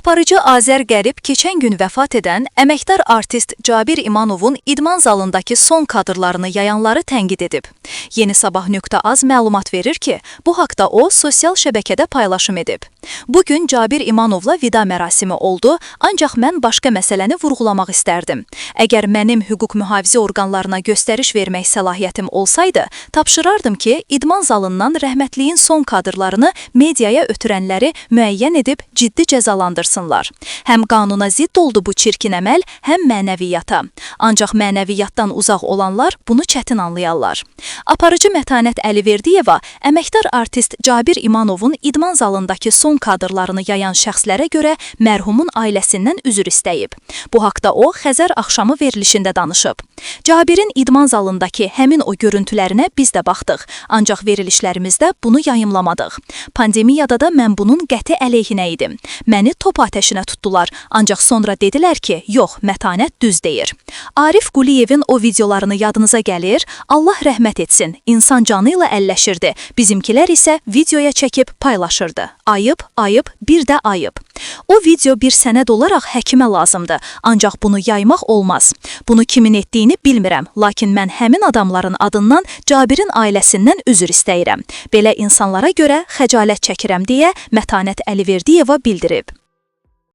Aparıcı Azər Qərib keçən gün vəfat edən əməkdar artist Cabir İmanovun idman zalındakı son kadrlarını yayanları tənqid edib. Yeni Sabah.az məlumat verir ki, bu haqda o sosial şəbəkədə paylaşım edib. Bugün Cabir İmanovla vida mərasimi oldu, ancaq mən başqa məsələni vurğulamaq istərdim. Əgər mənim hüquq mühafizə orqanlarına göstəriş vermək səlahiyyətim olsaydı, tapşırardım ki, idman zalından rəhmətliyin son kadrlarını mediaya ötürənləri müəyyən edib ciddi cəzalandırsınlar. Həm qanuna zidd oldu bu çirkin əməl, həm mənəviyyata. Ancaq mənəviyyatdan uzaq olanlar bunu çətin anlayarlar. Aparıcı Mətanət Əliverdiyeva əməkdar artist Cabir İmanovun idman zalındakı son kadrlarını yayan şəxslərə görə mərhumun ailəsindən üzr istəyib. Bu haqda o, Xəzər axşamı verilişində danışıb. Cabirin idman zalındakı həmin o görüntülərinə biz də baxdıq, ancaq verilişlərimizdə bunu yayımlamadıq. Pandemiyada da mən bunun qəti əleyhinə idim. Məni top ateşinə tutdular, ancaq sonra dedilər ki, yox, Mətanət düz deyir. Arif Quliyevin o videolarını yadınıza gəlir, Allah rəhmət etsin, insan canı ilə əlləşirdi, bizimkilər isə videoya çəkib paylaşırdı. Ayıb, ayıb, bir də ayıb. O video bir sənəd olaraq həkimə lazımdı, ancaq bunu yaymaq olmaz. Bunu kimin etdiyini bilmirəm, lakin mən həmin adamların adından Cabirin ailəsindən üzr istəyirəm. Belə insanlara görə xəcalət çəkirəm deyə Mətanət Əliverdiyeva bildirib.